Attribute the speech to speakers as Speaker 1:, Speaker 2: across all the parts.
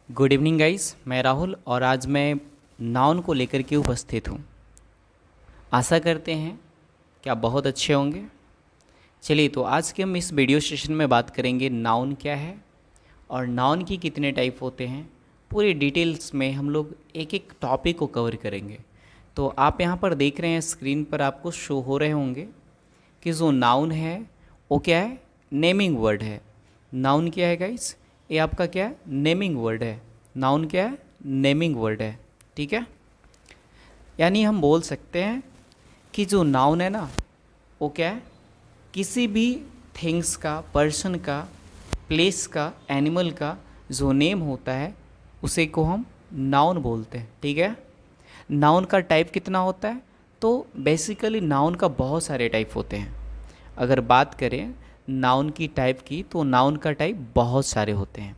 Speaker 1: Good evening guys, मैं राहुल और आज मैं नाउन को लेकर के उपस्थित हूँ। आशा करते हैं कि आप बहुत अच्छे होंगे। चलिए, तो आज के हम इस वीडियो सेशन में बात करेंगे नाउन क्या है और नाउन की कितने टाइप होते हैं। पूरी डिटेल्स में हम लोग एक एक टॉपिक को कवर करेंगे। तो आप यहाँ पर देख रहे हैं, स्क्रीन पर आपको शो हो रहे होंगे कि जो नाउन है वो क्या है, नेमिंग वर्ड है। नाउन क्या है गाइस, ये आपका क्या है, नेमिंग वर्ड है। नाउन क्या है, नेमिंग वर्ड है। ठीक है, यानी हम बोल सकते हैं कि जो नाउन है ना, वो क्या है, किसी भी थिंग्स का, पर्सन का, प्लेस का, एनिमल का जो नेम होता है उसे को हम नाउन बोलते हैं। ठीक है, नाउन का टाइप कितना होता है, तो बेसिकली नाउन का बहुत सारे टाइप होते हैं। अगर बात करें नाउन की टाइप की, तो नाउन का टाइप बहुत सारे होते हैं।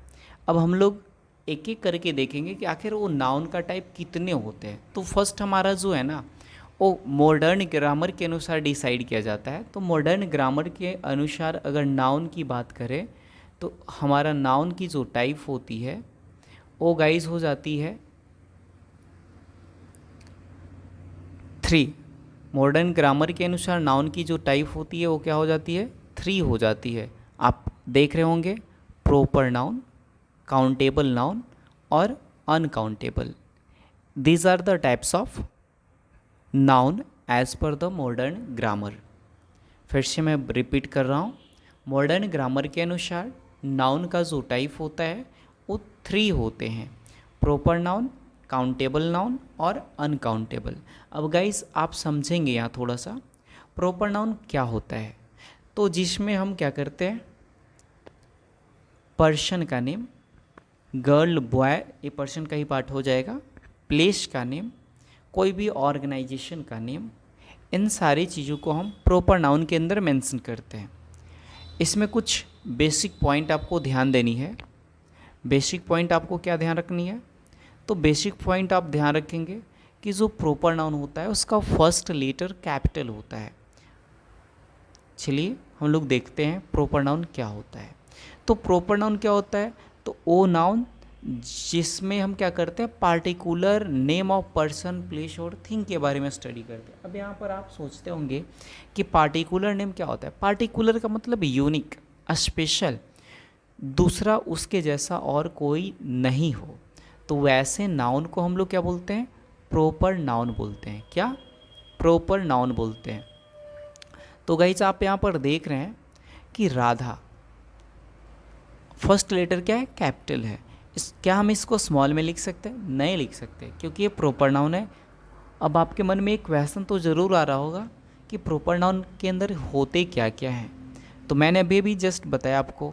Speaker 1: अब हम लोग एक एक करके देखेंगे कि आखिर वो नाउन का टाइप कितने होते हैं। तो फर्स्ट हमारा जो है ना, वो मॉडर्न ग्रामर के अनुसार डिसाइड किया जाता है। तो मॉडर्न ग्रामर के अनुसार अगर नाउन की बात करें, तो हमारा नाउन की जो टाइप होती है वो गाइज हो जाती है 3। मॉडर्न ग्रामर के अनुसार नाउन की जो टाइप होती है वो क्या हो जाती है, 3 हो जाती है। आप देख रहे होंगे, प्रॉपर नाउन, काउंटेबल नाउन और uncountable. These are the types of noun as per the modern grammar. फिर से मैं रिपीट कर रहा हूँ, मॉडर्न ग्रामर के अनुसार नाउन का जो टाइप होता है वो 3 होते हैं, प्रॉपर नाउन, काउंटेबल नाउन और अनकाउंटेबल। अब गाइस आप समझेंगे यहाँ थोड़ा सा, प्रॉपर नाउन क्या होता है। तो जिसमें हम क्या करते हैं, पर्सन का नेम, गर्ल, बॉय, ये पर्सन का ही पार्ट हो जाएगा, प्लेस का नेम, कोई भी ऑर्गेनाइजेशन का नेम, इन सारी चीज़ों को हम प्रॉपर नाउन के अंदर मेंशन करते हैं। इसमें कुछ बेसिक पॉइंट आपको ध्यान देनी है। बेसिक पॉइंट आपको क्या ध्यान रखनी है, तो बेसिक पॉइंट आप ध्यान रखेंगे कि जो प्रॉपर नाउन होता है उसका फर्स्ट लेटर कैपिटल होता है। चलिए हम लोग देखते हैं प्रॉपर नाउन क्या होता है। तो प्रॉपर नाउन क्या होता है, तो वो नाउन जिसमें हम क्या करते हैं, particular name of person, place और थिंग के बारे में स्टडी करते हैं। अब यहाँ पर आप सोचते होंगे कि पार्टिकुलर नेम क्या होता है। पार्टिकुलर का मतलब यूनिक, स्पेशल, दूसरा उसके जैसा और कोई नहीं हो। तो वैसे नाउन को हम लोग क्या बोलते हैं, प्रॉपर नाउन बोलते हैं। क्या, प्रॉपर नाउन बोलते हैं। तो गाइस आप यहाँ पर देख रहे हैं कि राधा, फर्स्ट लेटर क्या है, कैपिटल है। क्या हम इसको स्मॉल में लिख सकते हैं, नहीं लिख सकते, क्योंकि ये प्रॉपर नाउन है। अब आपके मन में एक क्वेश्चन तो ज़रूर आ रहा होगा कि प्रॉपर नाउन के अंदर होते क्या क्या हैं। तो मैंने अभी भी जस्ट बताया आपको,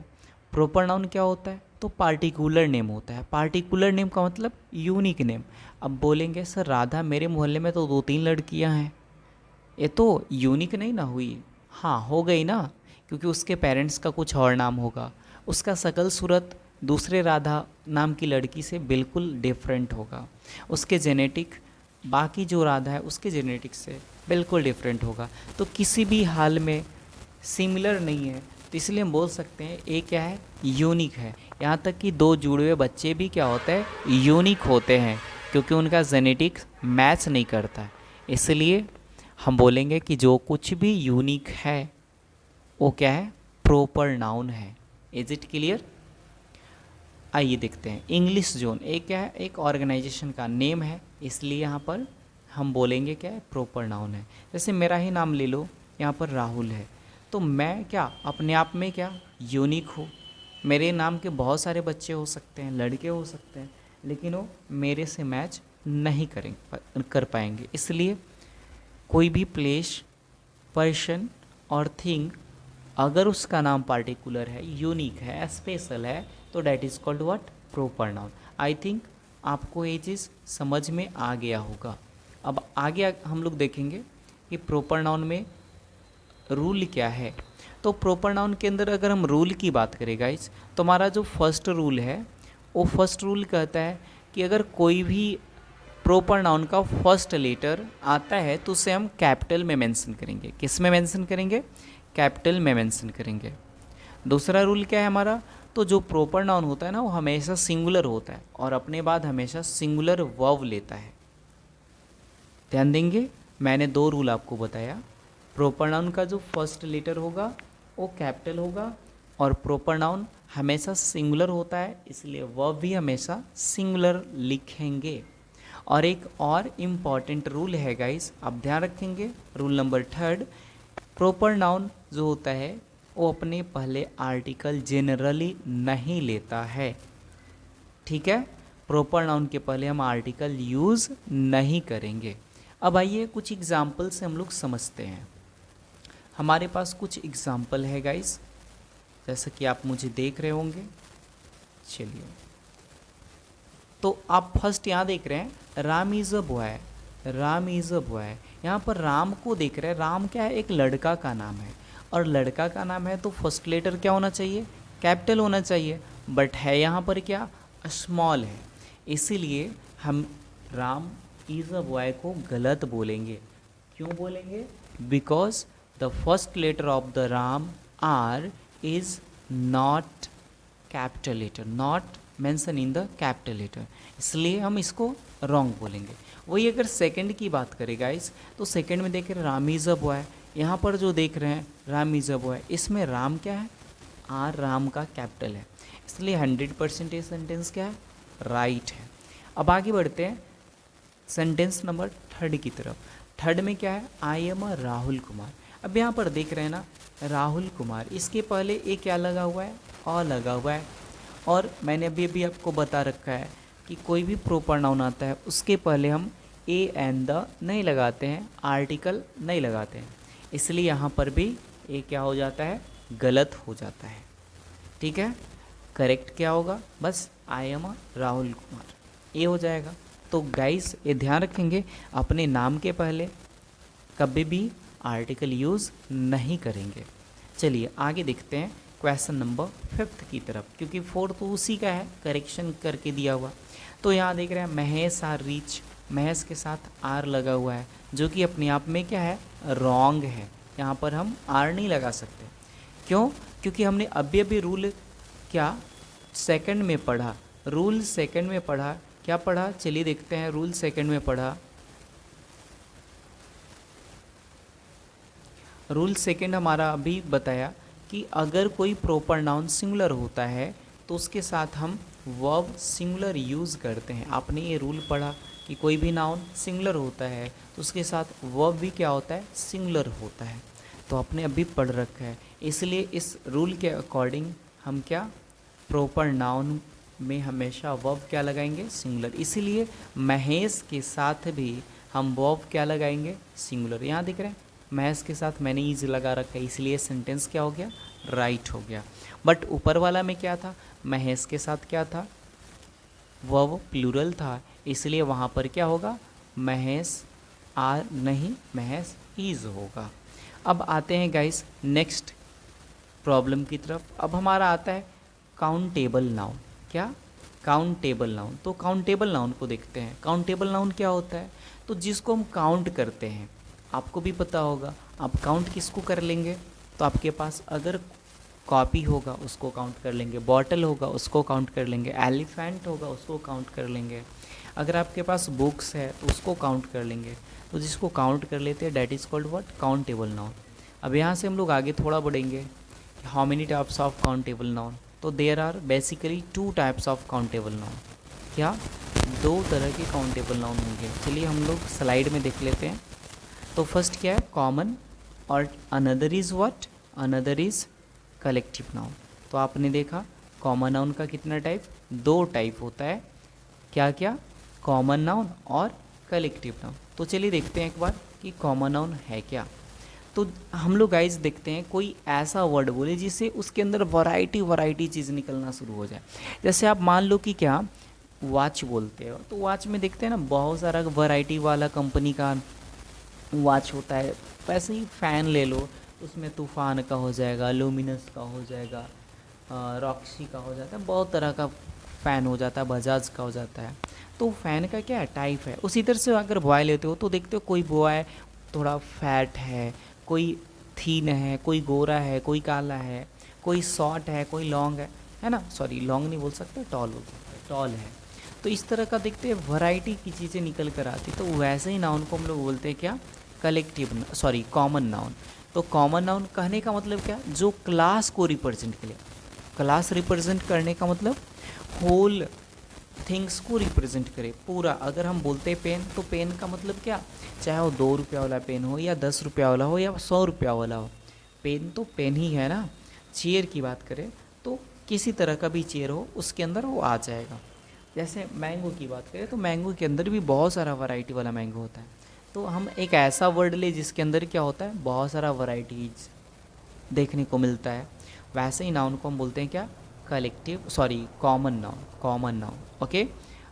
Speaker 1: प्रॉपर नाउन क्या होता है, तो पार्टिकुलर नेम होता है। पार्टिकुलर नेम का मतलब यूनिक नेम। अब बोलेंगे सर राधा, मेरे मोहल्ले में तो 2-3 लड़कियां हैं, ये तो यूनिक नहीं ना हुई। हाँ हो गई ना, क्योंकि उसके पेरेंट्स का कुछ और नाम होगा, उसका शकल सूरत दूसरे राधा नाम की लड़की से बिल्कुल डिफरेंट होगा, उसके जेनेटिक बाकी जो राधा है उसके जेनेटिक से बिल्कुल डिफरेंट होगा। तो किसी भी हाल में सिमिलर नहीं है, तो इसलिए हम बोल सकते हैं ये क्या है, यूनिक है। यहाँ तक कि 2 जुड़े हुए बच्चे भी क्या होते हैं, यूनिक होते हैं, क्योंकि उनका जेनेटिक मैच नहीं करता है। इसलिए हम बोलेंगे कि जो कुछ भी यूनिक है वो क्या है, प्रॉपर नाउन है। Is it clear. आइए देखते हैं, इंग्लिश जोन एक क्या है, एक ऑर्गेनाइजेशन का नेम है, इसलिए यहाँ पर हम बोलेंगे क्या है, प्रॉपर नाउन है। जैसे मेरा ही नाम ले लो, यहाँ पर राहुल है, तो मैं क्या अपने आप में क्या यूनिक हूँ। मेरे नाम के बहुत सारे बच्चे हो सकते हैं, लड़के हो सकते हैं, लेकिन वो मेरे से मैच नहीं कर पाएंगे। इसलिए कोई भी प्लेस, पर्सन और थिंग अगर उसका नाम पार्टिकुलर है, यूनिक है, स्पेशल है, तो that is called what, proper noun. I think आपको ये चीज़ समझ में आ गया होगा। अब आगे हम लोग देखेंगे कि प्रॉपर नाउन में रूल क्या है। तो प्रॉपर नाउन के अंदर अगर हम रूल की बात करें गाइस, तो हमारा जो फर्स्ट रूल है, वो फर्स्ट रूल कहता है कि अगर कोई भी प्रॉपर नाउन का फर्स्ट लेटर आता है तो उसे हम कैपिटल में मेंशन करेंगे। किस में मेंशन करेंगे, कैपिटल में मेंशन करेंगे। दूसरा रूल क्या है हमारा, तो जो प्रॉपर नाउन होता है ना वो हमेशा सिंगुलर होता है और अपने बाद हमेशा सिंगुलर वर्ब लेता है। ध्यान देंगे, मैंने 2 रूल आपको बताया। प्रॉपर नाउन का जो फर्स्ट लेटर होगा वो कैपिटल होगा और प्रॉपर नाउन हमेशा सिंगुलर होता है, इसलिए वर्ब भी हमेशा सिंगुलर लिखेंगे। और एक और इम्पॉर्टेंट रूल है गाइस, आप ध्यान रखेंगे, रूल नंबर 3, प्रॉपर नाउन जो होता है वो अपने पहले आर्टिकल जनरली नहीं लेता है। ठीक है, प्रॉपर नाउन के पहले हम आर्टिकल यूज़ नहीं करेंगे। अब आइए कुछ एग्जाम्पल से हम लोग समझते हैं। हमारे पास कुछ एग्जाम्पल है गाइस, जैसा कि आप मुझे देख रहे होंगे। चलिए, तो आप फर्स्ट यहाँ देख रहे हैं Ram is a boy, Ram is a boy. यहाँ पर राम को देख रहे हैं, राम क्या है, एक लड़का का नाम है और लड़का का नाम है तो फर्स्ट लेटर क्या होना चाहिए, कैपिटल होना चाहिए, बट है यहाँ पर क्या, स्मॉल है, इसीलिए हम राम इज़ अ बॉय को गलत बोलेंगे। क्यों बोलेंगे, because the first letter of the Ram R is not capital letter, not mention in the capital letter, इसलिए हम इसको रॉन्ग बोलेंगे। वही अगर सेकंड की बात करें गाइस, तो सेकंड में देख रहे हैं राम इज़ अ बॉय, यहाँ पर जो देख रहे हैं राम इज़ अ बॉय, इसमें राम क्या है, आर राम का कैपिटल है, इसलिए 100% ये सेंटेंस क्या है, राइट है। अब आगे बढ़ते हैं सेंटेंस नंबर 3 की तरफ। थर्ड में क्या है, आई एम अ राहुल कुमार। अब यहाँ पर देख रहे हैं ना राहुल कुमार, इसके पहले ए क्या लगा हुआ है, अ लगा हुआ है, और मैंने अभी आपको बता रखा है कि कोई भी प्रॉपर नाउन आता है उसके पहले हम ए एंड द नहीं लगाते हैं, आर्टिकल नहीं लगाते हैं, इसलिए यहाँ पर भी ए क्या हो जाता है, गलत हो जाता है। ठीक है, करेक्ट क्या होगा, बस I am a Rahul Kumar, A हो जाएगा। तो गाइस ये ध्यान रखेंगे, अपने नाम के पहले कभी भी आर्टिकल यूज़ नहीं करेंगे। चलिए आगे देखते हैं क्वेश्चन नंबर 5 की तरफ, क्योंकि 4 तो उसी का है, करेक्शन करके दिया हुआ। तो यहाँ देख रहे हैं महेश आर रिच, महेश के साथ आर लगा हुआ है जो कि अपने आप में क्या है, रॉन्ग है, यहाँ पर हम आर नहीं लगा सकते। क्यों, क्योंकि हमने अभी रूल क्या सेकंड में पढ़ा, रूल सेकंड में पढ़ा, क्या पढ़ा, चलिए देखते हैं, रूल सेकंड में पढ़ा, रूल सेकंड हमारा अभी बताया कि अगर कोई प्रॉपर नाउन सिंगुलर होता है तो उसके साथ हम वर्ब सिंगुलर यूज़ करते हैं। आपने ये रूल पढ़ा कि कोई भी नाउन सिंगुलर होता है तो उसके साथ वर्ब भी क्या होता है, सिंगुलर होता है, तो आपने अभी पढ़ रखा है, इसलिए इस रूल के अकॉर्डिंग हम क्या, प्रॉपर नाउन में हमेशा वर्ब क्या लगाएंगे, सिंगुलर, इसीलिए महेश के साथ भी हम वर्ब क्या लगाएंगे, सिंगुलर। यहाँ दिख रहे हैं महेश के साथ मैंने ईज लगा रखा है, इसलिए सेंटेंस क्या हो गया, राइट हो गया। बट ऊपर वाला में क्या था, महेश के साथ क्या था, वर्ब प्लूरल था, इसलिए वहाँ पर क्या होगा, महेश आर नहीं, महेश ईज होगा। अब आते हैं गाइस नेक्स्ट प्रॉब्लम की तरफ। अब हमारा आता है काउंटेबल नाउन। क्या, काउंटेबल नाउन। तो काउंटेबल नाउन को देखते हैं। काउंटेबल नाउन क्या होता है, तो जिसको हम काउंट करते हैं, आपको भी पता होगा, आप काउंट किसको कर लेंगे, तो आपके पास अगर कॉपी होगा उसको काउंट कर लेंगे, बॉटल होगा उसको काउंट कर लेंगे, एलिफेंट होगा उसको काउंट कर लेंगे, अगर आपके पास बुक्स है तो उसको काउंट कर लेंगे। तो जिसको काउंट कर लेते हैं that is called what, countable noun. अब यहाँ से हम लोग आगे थोड़ा बढ़ेंगे, how many types of countable noun, तो there are basically 2 types of countable noun. क्या, 2 तरह के काउंटेबल नाउन होंगे। चलिए हम लोग स्लाइड में देख लेते हैं। तो फर्स्ट क्या है, कॉमन, और another is what, another is collective noun. तो आपने देखा कॉमन नाउन का कितना टाइप, 2 टाइप होता है, क्या क्या, कॉमन नाउन और कलेक्टिव नाउन। तो चलिए देखते हैं एक बार कि कॉमन नाउन है क्या। तो हम लोग गाइस देखते हैं कोई ऐसा वर्ड बोले जिससे उसके अंदर वैरायटी चीज़ निकलना शुरू हो जाए। जैसे आप मान लो कि क्या, वॉच बोलते हो, तो वॉच में देखते हैं ना बहुत सारा वैरायटी वाला कंपनी का वॉच होता है। वैसे ही फ़ैन ले लो, उसमें तूफ़ान का हो जाएगा, लुमिनस का हो जाएगा, रॉक्सी का हो जाता है, बहुत तरह का फ़ैन हो जाता है, बजाज का हो जाता है। तो फ़ैन का क्या है, टाइप है। उसी तरह से अगर बॉय लेते हो तो देखते हो कोई बॉय थोड़ा फैट है, कोई थीन है, कोई गोरा है, कोई काला है, कोई शॉर्ट है, कोई लॉन्ग है। है ना, सॉरी लॉन्ग नहीं बोल सकते, टॉल बोल सकते हैं, टॉल है। तो इस तरह का देखते हैं वैरायटी की चीज़ें निकल कर आती, तो वैसे ही नाउन को हम लोग बोलते हैं क्या, कलेक्टिव, सॉरी कॉमन नाउन। तो कॉमन नाउन कहने का मतलब क्या, जो क्लास को रिप्रेजेंट करे, क्लास रिप्रेजेंट करने का मतलब होल थिंग्स को रिप्रेजेंट करे पूरा। अगर हम बोलते हैं पेन, तो पेन का मतलब क्या, चाहे वो 2 रुपया वाला पेन हो या 10 रुपया वाला हो या 100 रुपया वाला हो, पेन तो पेन ही है ना। चेयर की बात करें तो किसी तरह का भी चेयर हो उसके अंदर वो आ जाएगा। जैसे मैंगो की बात करें तो मैंगो के अंदर भी बहुत सारा वैरायटी वाला मैंगो होता है। तो हम एक ऐसा वर्ड ले जिसके अंदर क्या होता है, बहुत सारा वैरायटीज देखने को मिलता है। वैसे ही नाउन को हम बोलते हैं क्या, collective, sorry common noun, common noun. Okay,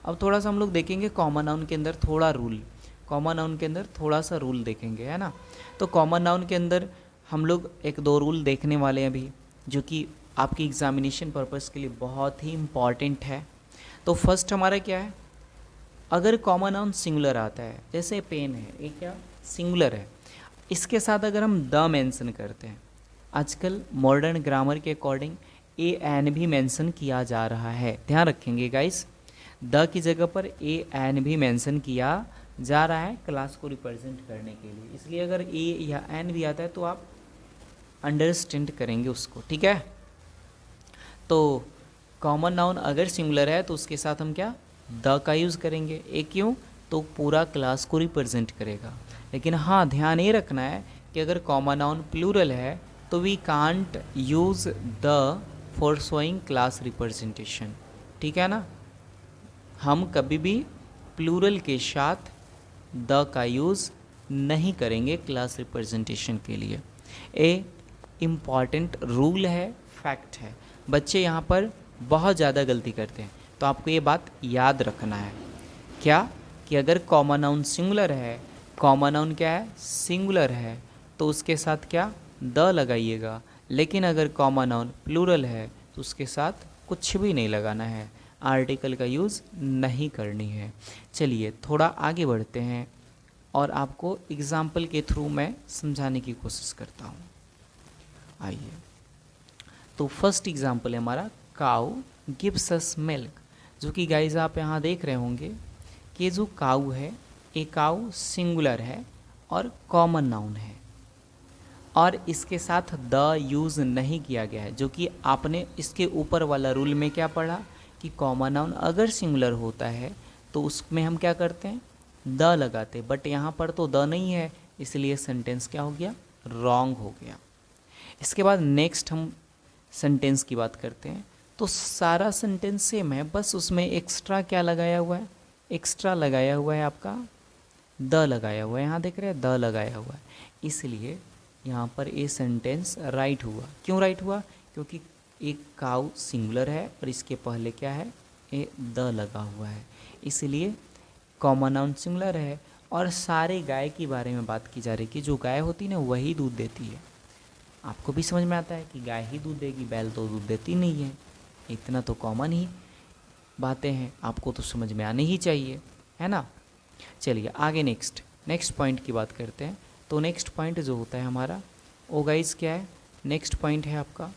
Speaker 1: अब थोड़ा सा हम लोग देखेंगे कॉमन नाउन के अंदर थोड़ा रूल, कॉमन नाउन के अंदर थोड़ा सा रूल देखेंगे, है ना। तो कॉमन नाउन के अंदर हम लोग 1-2 रूल देखने वाले हैं अभी, जो कि आपकी एग्जामिनेशन पर्पज़ के लिए बहुत ही इम्पॉर्टेंट है। तो फर्स्ट हमारा क्या है, अगर कॉमन नाउन सिंगुलर आता है, जैसे पेन है, ये क्या सिंगुलर है, इसके साथ अगर हम द मेंशन करते हैं, आजकल मॉडर्न ग्रामर के अकॉर्डिंग ए एन भी मेंशन किया जा रहा है, ध्यान रखेंगे गाइस, द की जगह पर ए एन भी मेंशन किया जा रहा है क्लास को रिप्रेजेंट करने के लिए। इसलिए अगर ए या एन भी आता है तो आप अंडरस्टैंड करेंगे उसको, ठीक है। तो कॉमन नाउन अगर सिंगुलर है तो उसके साथ हम क्या, द का यूज़ करेंगे। ए क्यों, तो पूरा क्लास को रिप्रेजेंट करेगा। लेकिन हाँ, ध्यान ये रखना है कि अगर कॉमन नाउन प्लूरल है तो we can't use the for showing class representation, ठीक है ना। हम कभी भी प्लूरल के साथ द का यूज़ नहीं करेंगे क्लास रिप्रेजेंटेशन के लिए। ए इम्पॉर्टेंट रूल है, फैक्ट है। बच्चे यहाँ पर बहुत ज़्यादा गलती करते हैं, तो आपको ये बात याद रखना है क्या, कि अगर कॉमन नाउन सिंगुलर है, कॉमन नाउन क्या है, सिंगुलर है, तो उसके साथ क्या, द लगाइएगा। लेकिन अगर कॉमन नाउन प्लूरल है तो उसके साथ कुछ भी नहीं लगाना है, आर्टिकल का यूज़ नहीं करनी है। चलिए थोड़ा आगे बढ़ते हैं और आपको एग्ज़ाम्पल के थ्रू मैं समझाने की कोशिश करता हूँ। आइए, तो फर्स्ट एग्ज़ाम्पल है हमारा, काऊ गिव्स अस मिल्क, जो कि गाइज आप यहाँ देख रहे होंगे कि जो काऊ है, ये काऊ सिंगुलर है और कॉमन नाउन है, और इसके साथ द यूज़ नहीं किया गया है, जो कि आपने इसके ऊपर वाला रूल में क्या पढ़ा कि कॉमन नाउन अगर सिंगुलर होता है तो उसमें हम क्या करते हैं, द लगाते, बट यहाँ पर तो द नहीं है, इसलिए सेंटेंस क्या हो गया, रॉन्ग हो गया। इसके बाद नेक्स्ट हम सेंटेंस की बात करते हैं। तो सारा सेंटेंस सेम है, बस उसमें एक्स्ट्रा क्या लगाया हुआ है, एक्स्ट्रा लगाया हुआ है आपका द लगाया हुआ है, यहाँ देख रहे हैं द लगाया हुआ है, इसलिए यहाँ पर ये सेंटेंस राइट हुआ। क्यों राइट हुआ, क्योंकि एक काऊ सिंगुलर है और इसके पहले क्या है, ये द लगा हुआ है, इसलिए कॉमन नाउन सिंगुलर है। और सारे गाय के बारे में बात की जा रही है कि जो गाय होती है ना वही दूध देती है। आपको भी समझ में आता है कि गाय ही दूध देगी, बैल तो दूध देती नहीं है, इतना तो कॉमन ही बातें हैं, आपको तो समझ में आनी ही चाहिए, है ना। चलिए आगे नेक्स्ट पॉइंट की बात करते हैं। तो नेक्स्ट पॉइंट जो होता है हमारा, ओ गाइस क्या है, नेक्स्ट पॉइंट है आपका,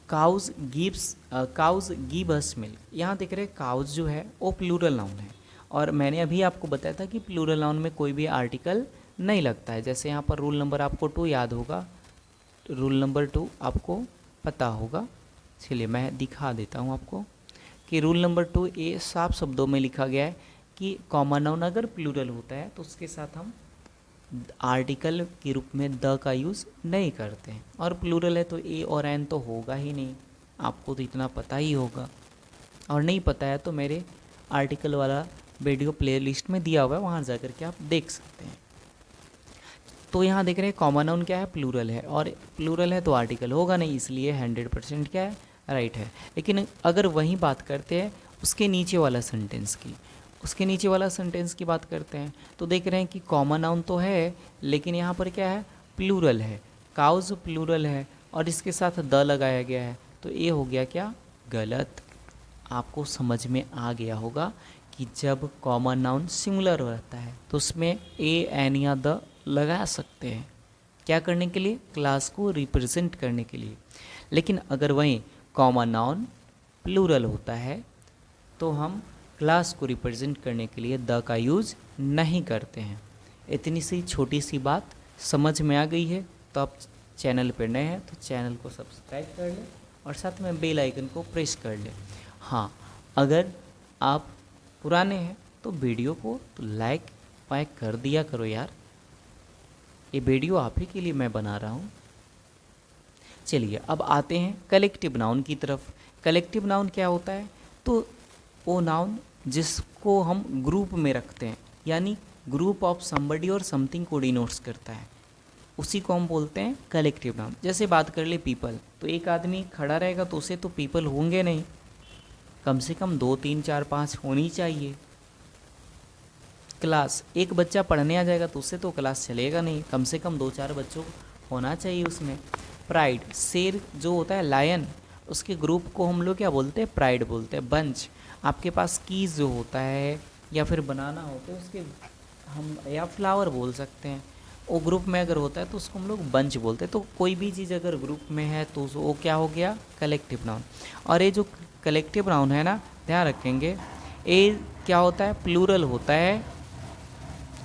Speaker 1: काउज गिव अस मिल्क। यहाँ देख रहे हैं काउज जो है वो प्लूरल नाउन है, और मैंने अभी आपको बताया था कि प्लूरल नाउन में कोई भी आर्टिकल नहीं लगता है। जैसे यहाँ पर रूल नंबर आपको 2 याद होगा, रूल नंबर 2 आपको पता होगा। चलिए मैं दिखा देता हूँ आपको कि रूल नंबर 2 ये साफ शब्दों में लिखा गया है कि कॉमन नाउन अगर प्लूरल होता है तो उसके साथ हम आर्टिकल के रूप में द का यूज़ नहीं करते हैं, और प्लूरल है तो ए और एन तो होगा ही नहीं, आपको तो इतना पता ही होगा। और नहीं पता है तो मेरे आर्टिकल वाला वीडियो प्लेलिस्ट में दिया हुआ है, वहाँ जाकर के आप देख सकते हैं। तो यहाँ देख रहे हैं कॉमन नाउन क्या है, प्लूरल है, और प्लूरल है तो आर्टिकल होगा नहीं, इसलिए 100% क्या है, राइट है। लेकिन अगर वहीं बात करते हैं उसके नीचे वाला सेंटेंस की, उसके नीचे वाला सेंटेंस की बात करते हैं, तो देख रहे हैं कि कॉमन नाउन तो है लेकिन यहाँ पर क्या है, प्लूरल है, काउज प्लूरल है और इसके साथ द लगाया गया है, तो ये हो गया क्या, गलत। आपको समझ में आ गया होगा कि जब कॉमन नाउन सिंगुलर रहता है तो उसमें ए एन या द लगा सकते हैं, क्या करने के लिए, क्लास को रिप्रेजेंट करने के लिए। लेकिन अगर वहीं कॉमन नाउन प्लूरल होता है तो हम क्लास को रिप्रेजेंट करने के लिए द का यूज़ नहीं करते हैं। इतनी सी छोटी सी बात समझ में आ गई है तो आप चैनल पर नए हैं तो चैनल को सब्सक्राइब कर लें और साथ में बेल आइकन को प्रेस कर लें। हाँ, अगर आप पुराने हैं तो वीडियो को तो लाइक वाइक कर दिया करो यार, ये वीडियो आप ही के लिए मैं बना रहा हूँ। चलिए अब आते हैं कलेक्टिव नाउन की तरफ। कलेक्टिव नाउन क्या होता है? तो वो नाउन जिसको हम ग्रुप में रखते हैं, यानी ग्रुप ऑफ समबडी और समथिंग को डिनोट्स करता है, उसी को हम बोलते हैं कलेक्टिव नाउन। जैसे बात कर ले पीपल, तो एक आदमी खड़ा रहेगा तो उसे तो पीपल होंगे नहीं, कम से कम 2 3 4 5 होनी चाहिए। क्लास, एक बच्चा पढ़ने आ जाएगा तो उससे तो क्लास चलेगा नहीं, कम से कम 2 4 बच्चों होना चाहिए उसमें। प्राइड, शेर जो होता है लायन, उसके ग्रुप को हम लोग क्या बोलते हैं? प्राइड बोलते हैं। बंच, आपके पास कीज जो होता है या फिर बनाना होता है उसके हम, या फ्लावर बोल सकते हैं, वो ग्रुप में अगर होता है तो उसको हम लोग बंच बोलते हैं। तो कोई भी चीज़ अगर ग्रुप में है तो वो क्या हो गया? Collective noun. और ये जो कलेक्टिव नाउन है ना, ध्यान रखेंगे, ये क्या होता है? प्लूरल होता है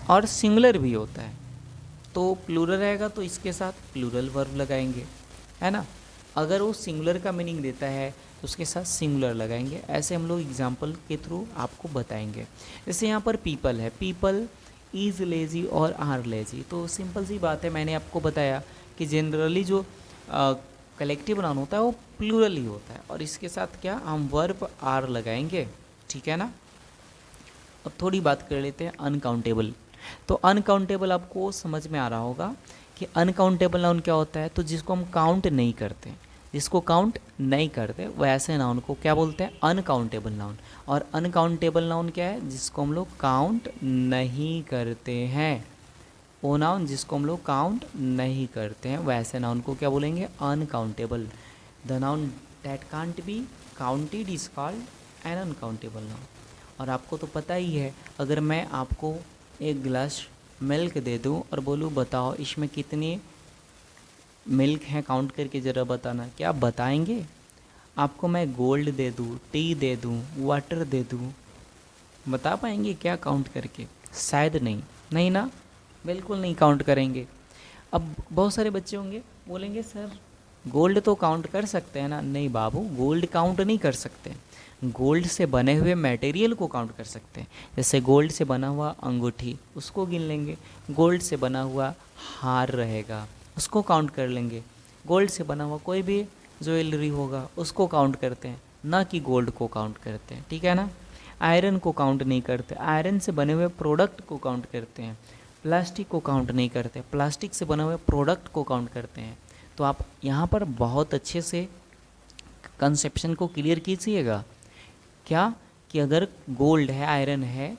Speaker 1: और सिंगुलर भी होता है। तो प्लूरल रहेगा तो इसके साथ प्लूरल वर्ब लगाएंगे, है ना। अगर वो सिंगुलर का मीनिंग देता है तो उसके साथ सिंगुलर लगाएंगे। ऐसे हम लोग एग्जाम्पल के थ्रू आपको बताएंगे। जैसे यहाँ पर पीपल है, पीपल इज़ लेजी और आर लेजी, तो सिंपल सी बात है, मैंने आपको बताया कि जनरली जो कलेक्टिव नाउन होता है वो प्लूरल ही होता है और इसके साथ क्या हम वर्ब आर लगाएंगे, ठीक है ना। अब थोड़ी बात कर लेते हैं अनकाउंटेबल। तो अनकाउंटेबल आपको समझ में आ रहा होगा कि अनकाउंटेबल नाउन क्या होता है? तो जिसको हम काउंट नहीं करते, जिसको काउंट नहीं करते वैसे नाउन को क्या बोलते हैं? Uncountable noun. और अनकाउंटेबल नाउन क्या है? जिसको हम लोग काउंट नहीं करते हैं, वो नाउन जिसको हम लोग काउंट नहीं करते हैं वैसे नाउन को क्या बोलेंगे? Uncountable. The noun that can't be counted is called an uncountable noun. और आपको तो पता ही है, अगर मैं आपको एक गिलास मिल्क दे दूं और बोलूं बताओ इसमें कितनी मिल्क हैं, काउंट करके ज़रा बताना, क्या आप बताएंगे? आपको मैं गोल्ड दे दूं, टी दे दूं, वाटर दे दूं, बता पाएंगे क्या काउंट करके? शायद नहीं, नहीं ना, बिल्कुल नहीं काउंट करेंगे। अब बहुत सारे बच्चे होंगे बोलेंगे सर गोल्ड तो काउंट कर सकते हैं ना। नहीं बाबू, गोल्ड काउंट नहीं कर सकते, गोल्ड से बने हुए मटेरियल को काउंट कर सकते हैं। जैसे गोल्ड से बना हुआ अंगूठी, उसको गिन लेंगे। गोल्ड से बना हुआ हार रहेगा, उसको काउंट कर लेंगे। गोल्ड से बना हुआ कोई भी ज्वेलरी होगा उसको काउंट करते हैं, ना कि गोल्ड को काउंट करते हैं, ठीक है ना। आयरन को काउंट नहीं करते, आयरन से बने हुए प्रोडक्ट को काउंट करते हैं। प्लास्टिक को काउंट नहीं करते, प्लास्टिक से बने हुए प्रोडक्ट को काउंट करते हैं। तो आप यहाँ पर बहुत अच्छे से कंसेप्शन को क्लियर कीजिएगा, क्या कि अगर गोल्ड है, आयरन है,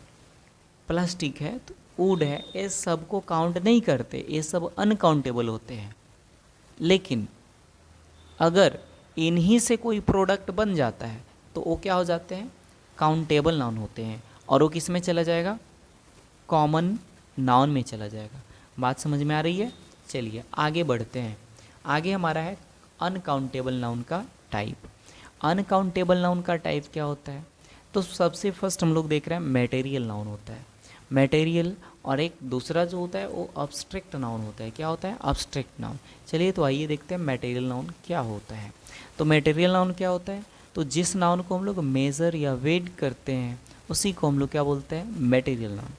Speaker 1: प्लास्टिक है, तो वुड है, ये सब को काउंट नहीं करते, ये सब अनकाउंटेबल होते हैं। लेकिन अगर इन्हीं से कोई प्रोडक्ट बन जाता है तो वो क्या हो जाते हैं? काउंटेबल नाउन होते हैं। और वो किस में चला जाएगा? कॉमन नाउन में चला जाएगा। बात समझ में आ रही है? चलिए आगे बढ़ते हैं। आगे हमारा है अनकाउंटेबल नाउन का टाइप। अनकाउंटेबल नाउन का टाइप क्या होता है? तो सबसे फर्स्ट हम लोग देख रहे हैं मटेरियल नाउन होता है, मटेरियल। और एक दूसरा जो होता है वो अब्स्ट्रैक्ट नाउन होता है। क्या होता है? Abstract noun. चलिए तो आइए देखते हैं मटेरियल नाउन क्या होता है। तो मटेरियल नाउन क्या होता है? तो जिस नाउन को हम लोग मेज़र या वेट करते हैं उसी को हम लोग क्या बोलते हैं? Material noun.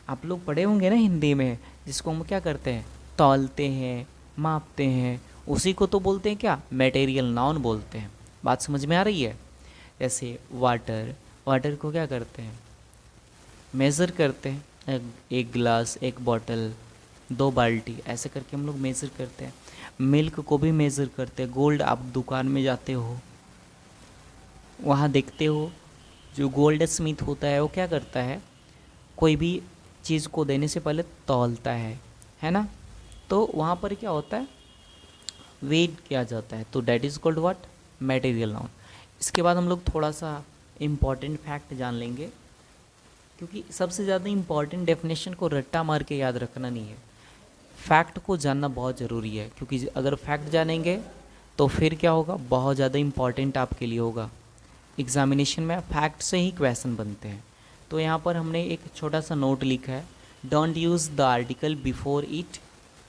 Speaker 1: आप लोग पढ़े होंगे ना हिंदी में, जिसको हम क्या करते हैं? तौलते हैं, मापते हैं, उसी को तो बोलते हैं क्या? मटेरियल नाउन बोलते हैं। बात समझ में आ रही है? जैसे वाटर, वाटर को क्या करते हैं? मेज़र करते हैं, एक गिलास, एक बॉटल, 2 बाल्टी, ऐसे करके हम लोग मेज़र करते हैं। मिल्क को भी मेज़र करते हैं। गोल्ड, आप दुकान में जाते हो, वहाँ देखते हो जो गोल्ड स्मिथ होता है वो क्या करता है? कोई भी चीज़ को देने से पहले तौलता है ना। तो वहाँ पर क्या होता है? वेट किया जाता है। तो that is called what? Material noun. इसके बाद हम लोग थोड़ा सा इम्पॉर्टेंट फैक्ट जान लेंगे, क्योंकि सबसे ज़्यादा इम्पॉर्टेंट डेफिनेशन को रट्टा मार के याद रखना नहीं है, फैक्ट को जानना बहुत ज़रूरी है। क्योंकि अगर फैक्ट जानेंगे तो फिर क्या होगा, बहुत ज़्यादा इम्पॉर्टेंट आपके लिए होगा। एग्जामिनेशन में फैक्ट से ही क्वेश्चन बनते हैं। तो यहाँ पर हमने एक छोटा सा नोट लिखा है, don't use the article before it,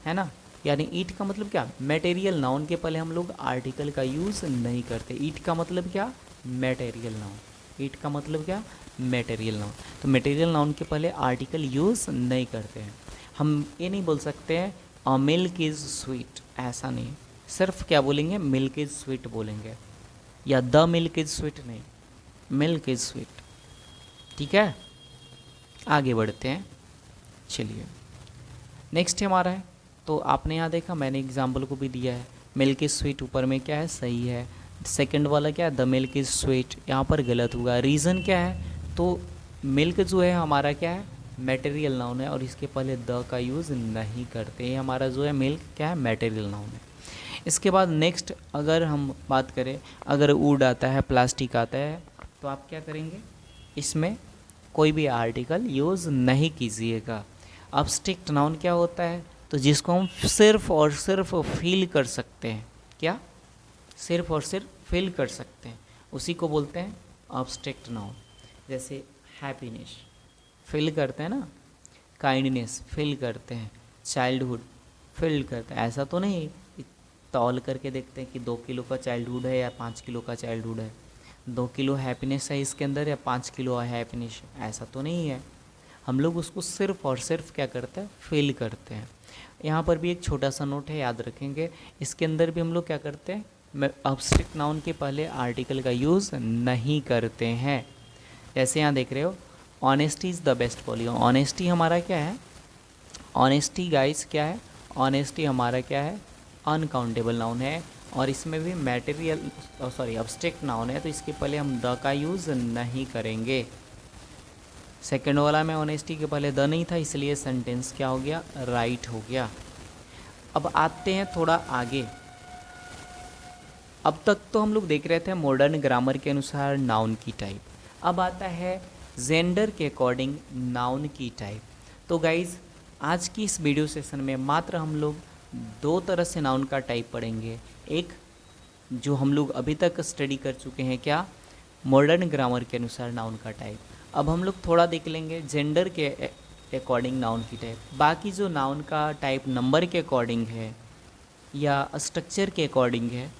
Speaker 1: है ना। यानी ईट का मतलब क्या, मटेरियल नाउन के पहले हम लोग आर्टिकल का यूज़ नहीं करते। ईट का मतलब क्या, मटेरियल नाउन। ईट का मतलब क्या, मटेरियल नाउन। तो मटेरियल नाउन के पहले आर्टिकल यूज़ नहीं करते हैं। हम ये नहीं बोल सकते हैं मिल्क इज़ स्वीट, ऐसा नहीं। सिर्फ क्या बोलेंगे, मिल्क इज़ स्वीट बोलेंगे, या द मिल्क इज़ स्वीट नहीं, मिल्क इज़ स्वीट। ठीक है, आगे बढ़ते हैं। चलिए नेक्स्ट हमारा है, तो आपने यहाँ देखा, मैंने एग्जाम्पल को भी दिया है, मिल्क इज़ स्वीट ऊपर में क्या है, सही है। सेकंड वाला क्या है, द मिल्क इज़ स्वीट, यहाँ पर गलत हुआ। रीज़न क्या है, तो मिल्क जो है हमारा क्या है, मटेरियल नाउन है और इसके पहले द का यूज़ नहीं करते। ये हमारा जो है मिल्क क्या है, मटेरियल नाउन है। इसके बाद नेक्स्ट अगर हम बात करें, अगर वुड आता है, प्लास्टिक आता है, तो आप क्या करेंगे, इसमें कोई भी आर्टिकल यूज़ नहीं कीजिएगा। अब्स्ट्रैक्ट नाउन क्या होता है, तो जिसको हम सिर्फ और सिर्फ फील कर सकते हैं, क्या, सिर्फ और सिर्फ फील कर सकते हैं, उसी को बोलते हैं अब्स्ट्रैक्ट नाउन। जैसे हैप्पीनेस फील करते हैं ना, काइंडनेस फील करते हैं, चाइल्डहुड फील करते हैं। ऐसा तो नहीं तौल करके देखते हैं कि 2 किलो का चाइल्डहुड है या 5 किलो का चाइल्डहुड है, 2 किलो हैप्पीनेस है इसके अंदर या 5 किलो हैप्पीनेस, ऐसा तो नहीं है। हम लोग उसको सिर्फ और सिर्फ क्या करते हैं, फील करते हैं। यहाँ पर भी एक छोटा सा नोट है, याद रखेंगे। इसके अंदर भी हम लोग क्या करते हैं, अब्स्ट्रैक्ट नाउन के पहले आर्टिकल का यूज़ नहीं करते हैं। जैसे यहाँ देख रहे हो, honesty is the best policy. Honesty हमारा क्या है, ऑनेस्टी गाइस क्या है, ऑनेस्टी हमारा क्या है, अनकाउंटेबल नाउन है और इसमें भी मटेरियल अब्स्ट्रैक्ट नाउन है, तो इसके पहले हम द का यूज़ नहीं करेंगे। सेकंड वाला में ऑनेस्टी के पहले द नहीं था, इसलिए सेंटेंस क्या हो गया, राइट हो गया। अब आते हैं थोड़ा आगे। अब तक तो हम लोग देख रहे थे मॉडर्न ग्रामर के अनुसार नाउन की टाइप, अब आता है जेंडर के अकॉर्डिंग नाउन की टाइप। तो गाइज आज की इस वीडियो सेशन में मात्र हम लोग 2 तरह से नाउन का टाइप पढ़ेंगे। एक जो हम लोग अभी तक स्टडी कर चुके हैं, क्या, मॉडर्न ग्रामर के अनुसार नाउन का टाइप। अब हम लोग थोड़ा देख लेंगे जेंडर के अकॉर्डिंग नाउन की टाइप। बाकी जो नाउन का टाइप नंबर के अकॉर्डिंग है या स्ट्रक्चर के अकॉर्डिंग है,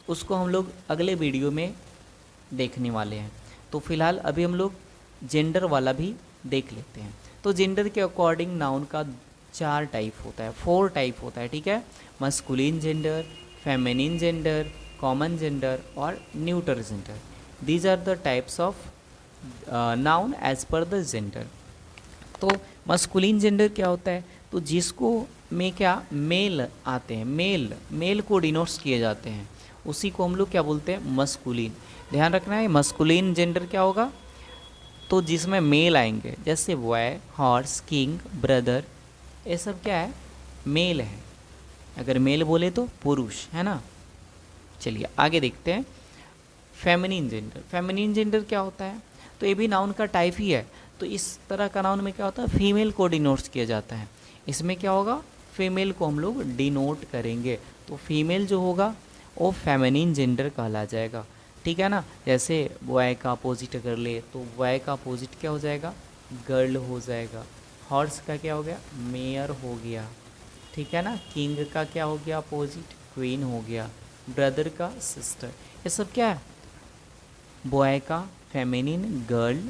Speaker 1: उसको हम लोग अगले वीडियो में देखने वाले हैं। तो फिलहाल अभी हम लोग जेंडर वाला भी देख लेते हैं। तो जेंडर के अकॉर्डिंग नाउन का 4 टाइप होता है, 4 टाइप होता है, ठीक है। Masculine gender, feminine gender, common gender और neuter gender. These are the types of noun as per the gender. तो मस्कुलिन जेंडर क्या होता है, तो जिसको में क्या मेल आते हैं, मेल को डिनोट्स किए जाते हैं, उसी को हम लोग क्या बोलते हैं, मस्कुलिन। ध्यान रखना है, मस्कुलिन जेंडर क्या होगा, तो जिसमें मेल आएंगे, जैसे बॉय, हॉर्स, किंग, ब्रदर, ये सब क्या है, मेल है। अगर मेल बोले तो पुरुष, है ना। चलिए आगे देखते हैं फेमिनिन जेंडर। फेमिनिन जेंडर क्या होता है, तो ये भी नाउन का टाइप ही है। तो इस तरह का नाउन में क्या होता है, फीमेल को डिनोट्स किया जाता है। इसमें क्या होगा, फीमेल को हम लोग डिनोट करेंगे, तो फीमेल जो होगा वो फेमिनिन जेंडर कहला जाएगा, ठीक है ना। जैसे बॉय का अपोजिट अगर ले तो बॉय का अपोजिट क्या हो जाएगा, गर्ल हो जाएगा। हॉर्स का क्या हो गया, मेयर हो गया, ठीक है ना। किंग का क्या हो गया अपोजिट, क्वीन हो गया। ब्रदर का सिस्टर। ये सब क्या है, बॉय का फेमिनिन गर्ल,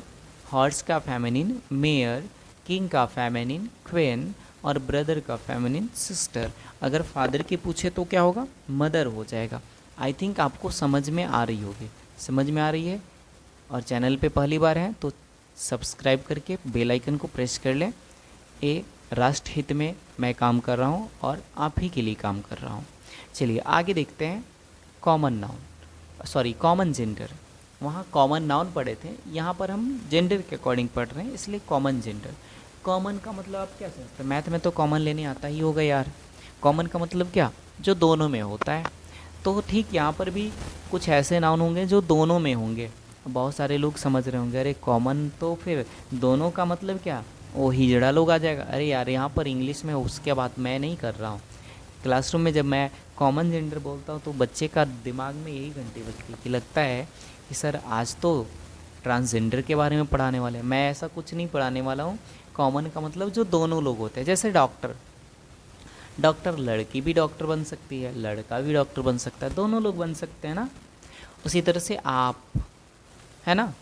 Speaker 1: हॉर्स का फेमिनिन मेयर, किंग का फेमिनिन क्वीन और ब्रदर का फेमिनिन सिस्टर। अगर फादर की पूछे तो क्या होगा, मदर हो जाएगा। आई थिंक आपको समझ में आ रही होगी, समझ में आ रही है। और चैनल पे पहली बार है तो सब्सक्राइब करके बेल आइकन को प्रेस कर लें। ये राष्ट्र हित में मैं काम कर रहा हूँ और आप ही के लिए काम कर रहा हूँ। चलिए आगे देखते हैं कॉमन नाउन, कॉमन जेंडर। वहाँ कॉमन नाउन पढ़े थे, यहाँ पर हम जेंडर के अकॉर्डिंग पढ़ रहे हैं, इसलिए कॉमन जेंडर। कॉमन का मतलब आप क्या समझते हैं, मैथ में तो कॉमन लेने आता ही होगा यार। कॉमन का मतलब क्या, जो दोनों में होता है। तो ठीक यहाँ पर भी कुछ ऐसे नाउन होंगे जो दोनों में होंगे। बहुत सारे लोग समझ रहे होंगे, अरे कॉमन तो फिर दोनों का मतलब क्या, वो हिजड़ा लोग आ जाएगा। अरे यार यहाँ पर इंग्लिश में उसके बात मैं नहीं कर रहा हूँ। क्लासरूम में जब मैं कॉमन जेंडर बोलता हूँ तो बच्चे का दिमाग में यही घंटी बजती है कि लगता है कि सर आज तो ट्रांसजेंडर के बारे में पढ़ाने वाले हैं। मैं ऐसा कुछ नहीं पढ़ाने वाला हूँ। कॉमन का मतलब जो दोनों लोग होते हैं, जैसे डॉक्टर, लड़की भी डॉक्टर बन सकती है, लड़का भी डॉक्टर बन सकता है, दोनों लोग बन सकते हैं ना। उसी तरह से आप, है ना,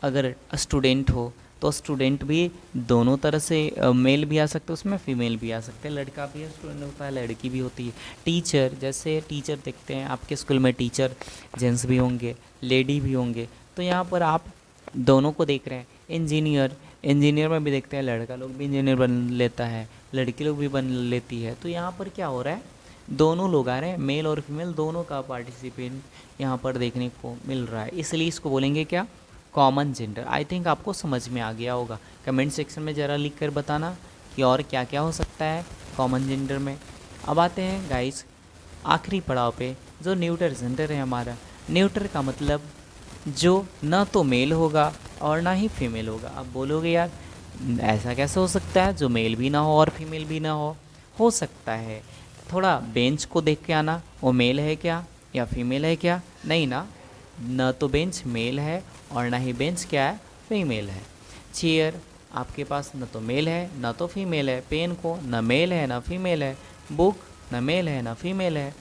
Speaker 1: अगर स्टूडेंट हो तो स्टूडेंट भी दोनों तरह से, मेल भी आ सकते हैं उसमें, फीमेल भी आ सकते हैं, लड़का भी स्टूडेंट होता है, लड़की भी होती है। टीचर, जैसे टीचर देखते हैं आपके स्कूल में, टीचर जेंट्स भी होंगे, लेडी भी होंगे, तो यहाँ पर आप दोनों को देख रहे हैं। इंजीनियर में भी देखते हैं, लड़का लोग भी इंजीनियर बन लेता है, लड़की लोग भी बन लेती है। तो यहाँ पर क्या हो रहा है, दोनों लोग आ रहे हैं, मेल और फीमेल दोनों का पार्टिसिपेंट यहाँ पर देखने को मिल रहा है, इसलिए इसको बोलेंगे क्या, कॉमन जेंडर। आई थिंक आपको समझ में आ गया होगा। कमेंट सेक्शन में ज़रा लिख कर बताना कि और क्या क्या हो सकता है कॉमन जेंडर में। अब आते हैं गाइस आखिरी पड़ाव पे, जो न्यूटर जेंडर है हमारा। न्यूटर का मतलब जो ना तो मेल होगा और ना ही फीमेल होगा। अब बोलोगे यार ऐसा कैसे हो सकता है, जो मेल भी ना हो और फीमेल भी ना हो सकता है। थोड़ा बेंच को देख के आना, वो मेल है क्या या फीमेल है क्या, नहीं ना, न तो बेंच मेल है और ना ही बेंच क्या है, फीमेल है। चेयर आपके पास न तो मेल है न तो फीमेल है, पेन को न मेल है न फीमेल है, बुक न मेल है न फीमेल है।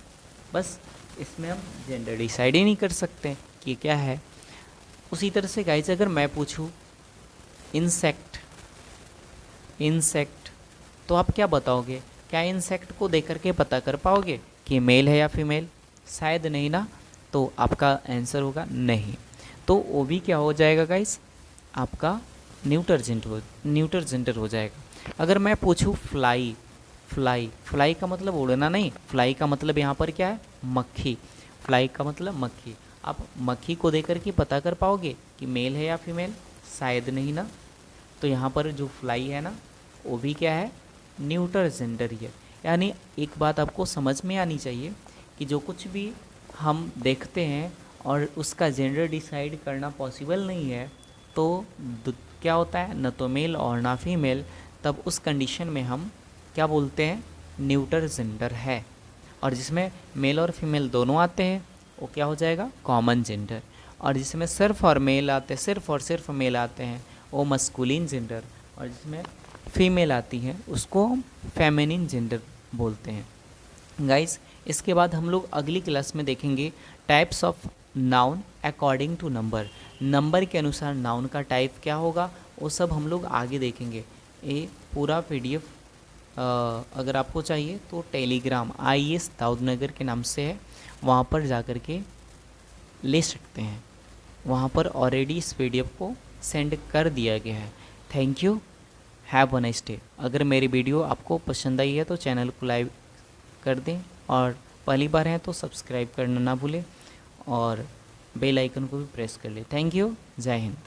Speaker 1: बस इसमें हम जेंडर डिसाइड ही नहीं कर सकते कि क्या है। उसी तरह से गाइस अगर मैं पूछूं इंसेक्ट तो आप क्या बताओगे, क्या इंसेक्ट को देख करके पता कर पाओगे कि मेल है या फीमेल, शायद नहीं ना। तो आपका आंसर होगा नहीं। तो वो भी क्या हो जाएगा गाइस, आपका न्यूटर जेंडर हो जाएगा। अगर मैं पूछूं फ्लाई का मतलब उड़ना नहीं, फ्लाई का मतलब यहाँ पर क्या है, मक्खी। फ्लाई का मतलब मक्खी। आप मक्खी को देख करके पता कर पाओगे कि मेल है या फीमेल, शायद नहीं ना। तो यहाँ पर जो फ्लाई है ना, वो भी क्या है, न्यूटर जेंडर ही है। यानी एक बात आपको समझ में आनी चाहिए कि जो कुछ भी हम देखते हैं और उसका जेंडर डिसाइड करना पॉसिबल नहीं है, तो क्या होता है, न तो मेल और ना फीमेल, तब उस कंडीशन में हम क्या बोलते हैं, न्यूटर जेंडर है। और जिसमें मेल और फीमेल दोनों आते हैं वो क्या हो जाएगा, कॉमन जेंडर। और जिसमें सिर्फ और मेल आते हैं, सिर्फ और सिर्फ मेल आते हैं, वो मस्कुलिन जेंडर। और जिसमें फीमेल आती है उसको हम फेमिनिन जेंडर बोलते हैं। गाइस इसके बाद हम लोग अगली क्लास में देखेंगे types of noun according to number के अनुसार नाउन का टाइप क्या होगा, वो सब हम लोग आगे देखेंगे। ये पूरा PDF अगर आपको चाहिए तो टेलीग्राम IAS दाऊदनगर के नाम से है, वहाँ पर जा कर के ले सकते हैं। वहाँ पर ऑलरेडी इस PDF को सेंड कर दिया गया है। Thank you, have a nice day. अगर मेरी वीडियो आपको पसंद आई है तो चैनल को लाइक कर दें, और पहली बार हैं तो सब्सक्राइब करना ना भूलें, और बेल आइकन को भी प्रेस कर लें। थैंक यू, जय हिंद।